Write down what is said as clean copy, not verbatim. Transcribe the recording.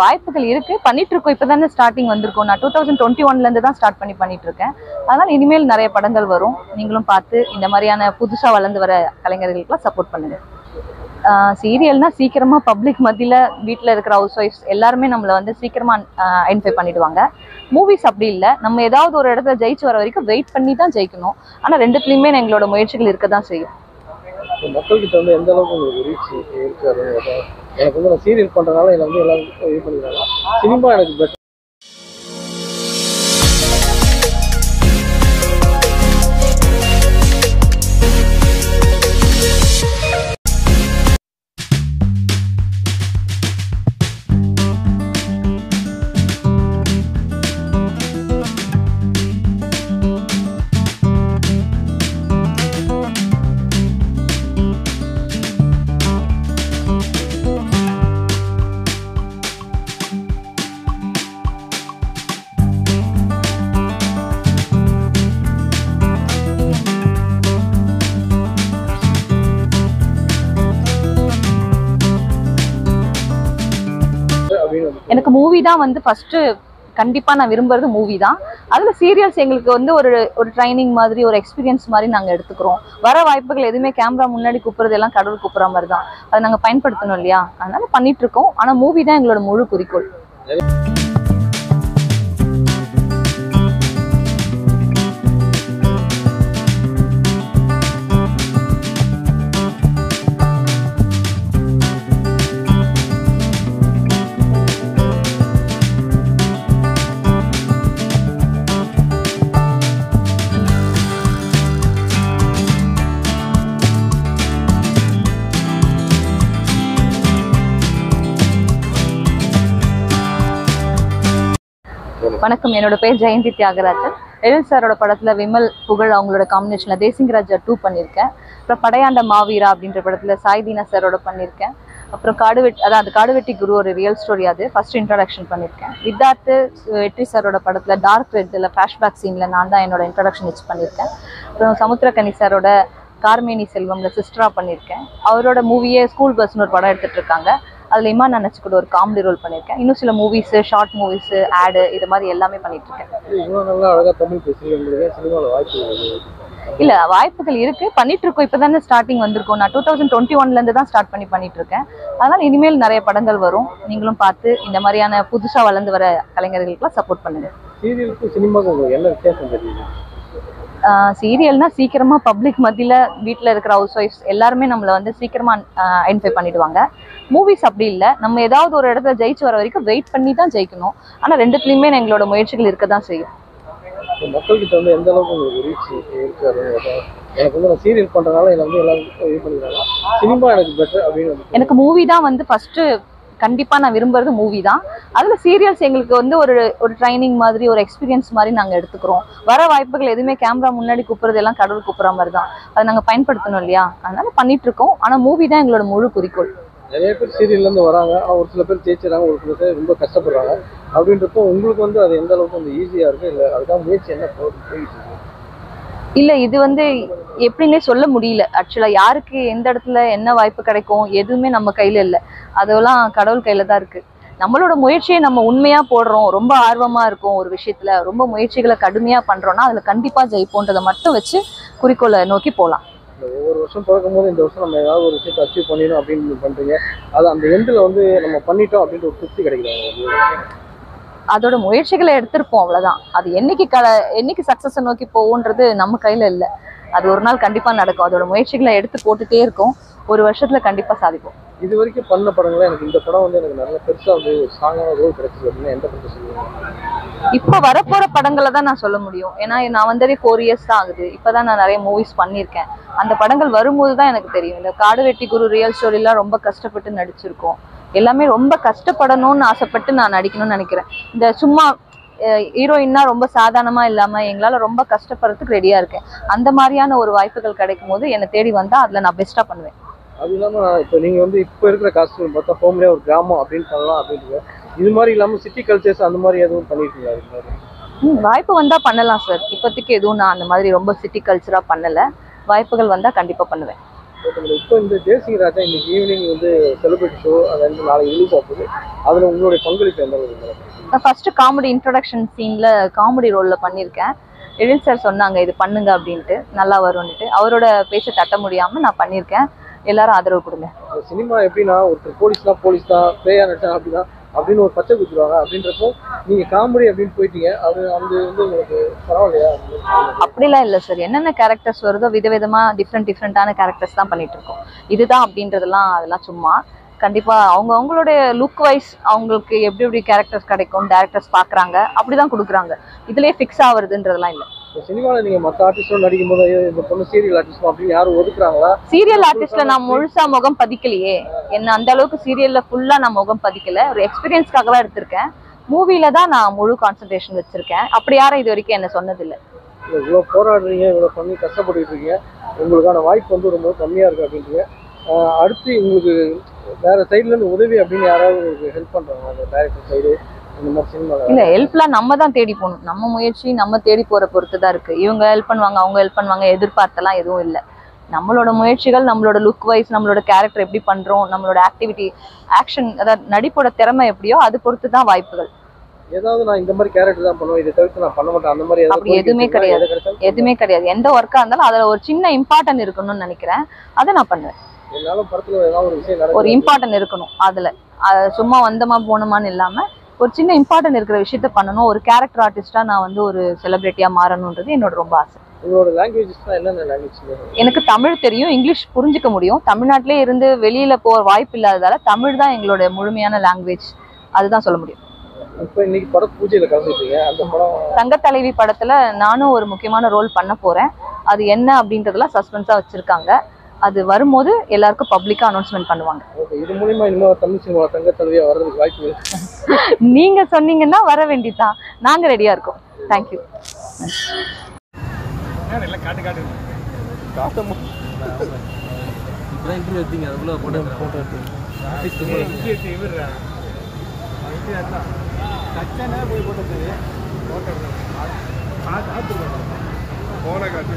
வாய்ப்புகள் இருக்கு, பண்ணிட்டு இருக்கோம். இப்பதானே ஸ்டார்டிங் வந்திருக்கோம். நான் 2021ல இருந்து தான் ஸ்டார்ட் பண்ணிட்டு இருக்கேன். அதனால இனிமேல் நிறைய படங்கள் வரும். நீங்களும் பார்த்து இந்த மாதிரியான புதுசா வளர்ந்து வர கலைஞர்களுக்கெல்லாம் சப்போர்ட் பண்ணுங்க. சீரியல்னா சீக்கிரமா பப்ளிக் மத்தியில வீட்டில் இருக்கிற ஹவுஸ் ஒய்ஃப்ஸ் எல்லாருமே நம்மளை வந்து சீக்கிரமா ஐடென்டிஃபை பண்ணிடுவாங்க. மூவிஸ் அப்படி இல்லை, நம்ம ஏதாவது ஒரு இடத்துல ஜெயிச்சு வர வரைக்கும் வெயிட் பண்ணி தான் ஜெயிக்கணும். ஆனால் ரெண்டுத்துலையுமே எங்களோட முயற்சிகள் இருக்க தான் செய்யும். மக்கள்கிட்ட வந்து எந்த அளவுக்கு உங்களுக்கு ரீச் இருக்காது? எனக்கு வந்து நான் சீரியல் பண்றதுனால என்னை வந்து எல்லாரும் இது பண்ணிக்கிறாங்க. சினிமா எனக்கு பெட்டர். எனக்கு மூவி தான் வந்து ஃபர்ஸ்ட் கண்டிப்பா நான் விரும்புறது மூவி தான். அதுல சீரியல்ஸ் எங்களுக்கு வந்து ஒரு ட்ரைனிங் மாதிரி, ஒரு எக்ஸ்பீரியன்ஸ் மாதிரி நாங்க எடுத்துக்கிறோம். வர வாய்ப்புகள் எதுவுமே கேமரா முன்னாடி கூப்பிடுறது எல்லாம் கடவுள் கூப்பிடுற மாதிரி தான், அதை நாங்க பயன்படுத்தணும் இல்லையா? அதனால பண்ணிட்டு இருக்கோம். ஆனா மூவி தான் எங்களோட முழு குறிக்கோள். வணக்கம், என்னோட பேர் ஜெயந்தி தியாகராஜன். எழில் சாரோட படத்துல விமல் புகழ் அவங்களோட காம்பினேஷன்ல தேசிங்கராஜா 2 பண்ணியிருக்கேன். அப்புறம் படையாண்ட மாவீரா அப்படின்ற படத்துல சாய்தீனா சாரோட பண்ணியிருக்கேன். அப்புறம் காடுவெட்டி குரு ஒரு ரியல் ஸ்டோரி, அது ஃபர்ஸ்ட் இன்ட்ரடக்ஷன் பண்ணியிருக்கேன். வித்தார்த்து வெற்றி சாரோட படத்துல டார்க் ரெட்ல ஃபிளாஷ்பேக் சீன்ல நான் தான் என்னோட இன்ட்ரடக்ஷன் வச்சு பண்ணியிருக்கேன். அப்புறம் சமுத்திரக்கனி சாரோட கார்மேனி செல்வம்ல சிஸ்டரா பண்ணியிருக்கேன். அவரோட மூவியே ஸ்கூல் பஸ்ன்னு ஒரு படம் எடுத்துட்டு இருக்காங்க. அதுல இம்மா நினைச்சு கூட ஒரு காமெடி ரோல் பண்ணியிருக்கேன். இன்னும் சில மூவிஸ், ஷார்ட் மூவிஸ், ஆடு, இது மாதிரி எல்லாமே பண்ணிட்டு இருக்கேன். இல்ல, வாய்ப்புகள் இருக்கு, பண்ணிட்டு இருக்கோம். இப்பதானே ஸ்டார்டிங் வந்திருக்கோம். நான் 2021ல இருந்து தான் ஸ்டார்ட் பண்ணிட்டு இருக்கேன். அதனால இனிமேல் நிறைய படங்கள் வரும். நீங்களும் பார்த்து இந்த மாதிரியான புதுசா வளர்ந்து வர கலைஞர்களுக்கெல்லாம் சப்போர்ட் பண்ணுங்க. சீரியல்னா சீக்கிரமா பப்ளிக் மத்தியில வீட்டில் இருக்கிற ஹவுஸ் ஒய்ஃப்ஸ் எல்லாருமே நம்மளை வந்து சீக்கிரமா ஐடென்டிஃபை பண்ணிடுவாங்க. மூவிஸ் அப்படி இல்லை, நம்ம ஏதாவது ஒரு இடத்துல ஜெயிச்சு வர வரைக்கும் வெயிட் பண்ணி தான் ஜெயிக்கணும். ஆனால் ரெண்டுத்துலையுமே எங்களோட முயற்சிகள் இருக்க தான் செய்யும். மக்கள்கிட்ட வந்து எந்த அளவுக்கு உங்களுக்கு ரீச் இருக்காது? எனக்கு வந்து நான் சீரியல் பண்றதுனால என்னை வந்து எல்லாரும் இது பண்ணிக்கிறாங்க. சினிமா எனக்கு பெட்டர் அப்படின்னு. எனக்கு மூவி தான் வந்து ஃபர்ஸ்ட் கண்டிப்பா நான் விரும்புறது மூவி தான். அதுல சீரியல்ஸ் எங்களுக்கு வந்து ஒரு ட்ரைனிங் மாதிரி, ஒரு எக்ஸ்பீரியன்ஸ் மாதிரி நாங்க எடுத்துக்கிறோம். வர வாய்ப்புகள் எதுவுமே கேமரா முன்னாடி கூப்பிடுறது எல்லாம் கடவுள் கூப்பிடுற மாதிரி தான், அதை நாங்க பயன்படுத்தணும் இல்லையா? அதனால பண்ணிட்டு இருக்கோம். ஆனா மூவி தான் எங்களோட முழு குறிக்கோள். நிறைய பேர் சீரியல்ல இருந்து வராங்க, ஆனால் ஒரு சில பேர் ஜெயிச்சிடறாங்க, ஒரு சில பேர் ரொம்ப கஷ்டப்படுறாங்க. அப்படின்றப்போ உங்களுக்கு வந்து அது எந்த அளவுக்கு வந்து ஈஸியா இருக்கு, இல்லை அதுதான் முயற்சி என்ன போயிட்டு? இல்ல, இது வந்து எப்படின்னே சொல்ல முடியல. ஆக்சுவலா யாருக்கு எந்த இடத்துல என்ன வாய்ப்பு கிடைக்கும் எதுவுமே நம்ம கையில இல்லை, அதெல்லாம் கடவுள் கையில தான் இருக்கு. நம்மளோட முயற்சியை நம்ம உண்மையா போடுறோம், ரொம்ப ஆர்வமா இருக்கும் ஒரு விஷயத்துல, ரொம்ப முயற்சிகளை கடுமையா பண்றோம்னா அதுல கண்டிப்பா ஜெயிப்போன்றதை மட்டும் வச்சு குறிக்கோளை நோக்கி போகலாம். ஒவ்வொரு வருஷம் பிறக்கும்போது இந்த வருஷம் நம்ம ஏதாவது ஒரு விஷயத்தை அச்சீவ் பண்ணிடணும் அப்படின்னு பண்றீங்க. அது அந்த எண்டில் வந்து நம்ம பண்ணிட்டோம் அப்படின்ற ஒரு திருப்தி கிடைக்கிறாங்க. அதோட முயற்சிகளை எடுத்திருப்போம், அவ்வளவுதான். அது என்னைக்கு சக்சஸை நோக்கி போகும்ன்றது நம்ம கையில இல்லை. அது ஒரு நாள் கண்டிப்பா நடக்கும். அதோட முயற்சிகளை எடுத்து போட்டுட்டே இருக்கும். ஒரு வருஷத்துல கண்டிப்பா சாதிப்போம். இது வரைக்கும் பண்ண படங்கள எனக்கு இந்த படம் வந்து எனக்கு நல்ல பெருசா வந்து ஸ்ட்ராங்கான ரோல் கிடைச்சது அப்படின்னா எந்த படத்தை சொல்லுவீங்க? இப்ப வரப்போற படங்களை தான் நான் சொல்ல முடியும். ஏன்னா நான் வந்ததே 4 இயர்ஸ் தான் ஆகுது. இப்பதான் நான் நிறைய மூவிஸ் பண்ணியிருக்கேன். அந்த படங்கள் வரும்போது தான் எனக்கு தெரியும். இந்த காடுவெட்டி குரு ரியல் ஸ்டோரிலாம் ரொம்ப கஷ்டப்பட்டு நடிச்சிருக்கோம். எல்லாமே ரொம்ப கஷ்டப்படணும்னு ஆசைப்பட்டு நான் நடிக்கணும்னு நினைக்கிறேன். இந்த சும்மா ஹீரோயின்னா ரொம்ப சாதாரணமா இல்லாம எங்களால ரொம்ப கஷ்டப்படுறதுக்கு ரெடியா இருக்கேன். அந்த மாதிரியான ஒரு வாய்ப்புகள் கிடைக்கும் போது என்னை தேடி வந்தா அதுல நான் பெஸ்டா பண்ணுவேன். அது இல்லாம இப்போ நீங்க வந்து இப்போ இருக்கிற காஸ்டியூம் பார்த்தா ஹோம்லேயே ஒரு கிராமம் அப்படின்னு பண்ணலாம் அப்படின்ட்டு, இது மாதிரி இல்லாம சிட்டி கல்ச்சர்ஸ் அந்த மாதிரி எதுவும் பண்ணிருக்கீங்களா? அது மாதிரி வாய்ப்பு வந்தா பண்ணலாம் சார். இப்போதைக்கு எதுவும் நான் அந்த மாதிரி ரொம்ப சிட்டி கல்ச்சரா பண்ணல. வாய்ப்புகள் வந்தா கண்டிப்பா பண்ணுவேன். இப்போ இந்த தேசிங் ராஜா இன்னைக்கு ஈவினிங் வந்து செலிபிரிட்டி ஷோ அது வந்து நாளைக்கு ரிலீஸ் ஆகுது. அதில் உங்களுடைய பங்களிப்பு எந்த அளவுக்கு மேடம்? நான் ஃபர்ஸ்ட் காமெடி இன்ட்ரோடக்ஷன் சீன்ல காமெடி ரோல்ல பண்ணியிருக்கேன். எழில் சார் சொன்னாங்க இது பண்ணுங்க அப்படின்ட்டு, நல்லா வரும்னுட்டு. அவரோட பேச்சை தட்ட முடியாம நான் பண்ணியிருக்கேன். எல்லாரும் ஆதரவு கொடுங்க. சினிமா எப்படின்னா ஒருத்தர் போலீஸ் தான் பேயா நடிச்சா அப்படிதான் அப்படின்னு ஒரு பச்சை குத்துருவாங்க. அப்படின்றப்போ நீங்க காமெடி அப்படின்னு போயிட்டீங்க, அது அந்த வந்து உங்களுக்கு பரவாயில்லையா? அப்படிலாம் இல்லை சார். என்னென்ன கேரக்டர்ஸ் வருதோ விதவிதமா டிஃப்ரெண்டான கேரக்டர்ஸ் தான் பண்ணிட்டு இருக்கோம். இதுதான் அப்படின்றதெல்லாம் அதெல்லாம் சும்மா. கண்டிப்பா அவங்களுடைய லுக் வைஸ் அவங்களுக்கு எப்படி கேரக்டர்ஸ் கிடைக்கும், டேரக்டர்ஸ் பாக்குறாங்க, அப்படிதான் கொடுக்குறாங்க. இதுலயே ஃபிக்ஸ் ஆகுறதுன்றதெல்லாம் இல்லை. சினிமாவில் நீங்க மற்ற ஆர்டிஸ்டும் நடிக்கும் போது இந்த பொண்ணு சீரியல் ஆர்டிஸ்ட் அப்படின்னு யாரும் ஒதுக்குறாங்களா? சீரியல் ஆர்டிஸ்ட்ல நான் முழுசா முகம் பதிக்கலையே. என்ன அந்த அளவுக்கு சீரியல்ல ஃபுல்லா நான் முகம் பதிக்கல. ஒரு எக்ஸ்பீரியன்ஸ்க்காக தான் எடுத்திருக்கேன். மூவில தான் நான் முழு கான்சன்ட்ரேஷன் வச்சிருக்கேன். அப்படி யாரும் இது வரைக்கும் என்ன சொன்னதில்லை. இவ்வளோ போராடுறீங்க, இவ்வளோ பண்ணி கஷ்டப்பட்டு இருக்கீங்க, உங்களுக்கான வாய்ப்பு வந்து ரொம்ப கம்மியா இருக்கு அப்படின்றீங்க. அடுத்து உங்களுக்கு வேற சைட்ல இருந்து உதவி அப்படின்னு யாராவது உங்களுக்கு ஹெல்ப் பண்றாங்க அந்த டைரக்டர் சைடு இந்த மாதிரி சினிமா? இல்ல, ஹெல்ப்லாம் நம்ம தான் தேடி போகணும். நம்ம முயற்சி நம்ம தேடி போற பொறுத்து தான் இருக்கு. இவங்க ஹெல்ப் பண்ணுவாங்க, அவங்க ஹெல்ப் பண்ணுவாங்க, எதிர்பார்த்தெல்லாம் எதுவும் இல்லை. நம்மளோட முயற்சிகள், நம்மளோட லுக் வைஸ், நம்மளோட கேரக்டர் எப்படி பண்றோம், நம்மளோட ஆக்டிவிட்டி ஆக்ஷன், அதாவது நடிப்போட திறமை எப்படியோ அது பொறுத்து தான் வாய்ப்புகள். ஏதாவது நான் இந்த மாதிரி கேரக்டர் தான் பண்ணுவேன், இதை தவிர்த்து நான் பண்ண மாட்டேன் அந்த மாதிரி அப்படி எதுவுமே கிடையாது. எந்த ஒர்க்கா இருந்தாலும் அதுல ஒரு சின்ன இம்பார்ட்டன்ட் இருக்கணும்னு நினைக்கிறேன். அதை நான் பண்ணுவேன். என்னாலும் படத்துல ஏதாவது ஒரு விஷயம் ஒரு இம்பார்ட்டன்ட் இருக்கணும். அதுல சும்மா வந்தமா போனோமான்னு இல்லாம ஒரு சின்ன இம்பார்ட்டன்ட் இருக்கிற விஷயத்த பண்ணணும். ஒரு கேரக்டர் ஆர்டிஸ்டா நான் வந்து ஒரு செலிபிரிட்டியா மாறணும்ன்றது என்னோட ரொம்ப ஆசை. உங்களோட லாங்குவேஜஸ் தான் என்னென்ன லாங்குவேஜ்? எனக்கு தமிழ் தெரியும், இங்கிலீஷ் புரிஞ்சுக்க முடியும். தமிழ்நாட்டிலே இருந்து வெளியில போற வாய்ப்பு இல்லாததால தமிழ் தான் எங்களோட முழுமையான லாங்குவேஜ். அதுதான் சொல்ல முடியும். இப்போ இன்னைக்கு பட பூஜையில கலந்துட்டீங்க. அந்த படம் தங்கத்தலைவி படத்துல நானும் ஒரு முக்கியமான ரோல் பண்ண போறேன். அது என்ன அப்படின்றதெல்லாம் சஸ்பென்ஸா வச்சிருக்காங்க. அது வரும்போது எல்லாருக்கும் பப்ளிக்கா அனௌன்ஸ்மெண்ட் பண்ணுவாங்க. இது மூலமா இன்னும் தமிழ் சினிமா தங்கத்தலைவியா வர்றதுக்கு வாய்ப்பு இருக்கு. நீங்க சொன்னீங்கன்னா வர வேண்டியதான். நாங்க ரெடியா இருக்கோம். தேங்க்யூ. போன காட்டு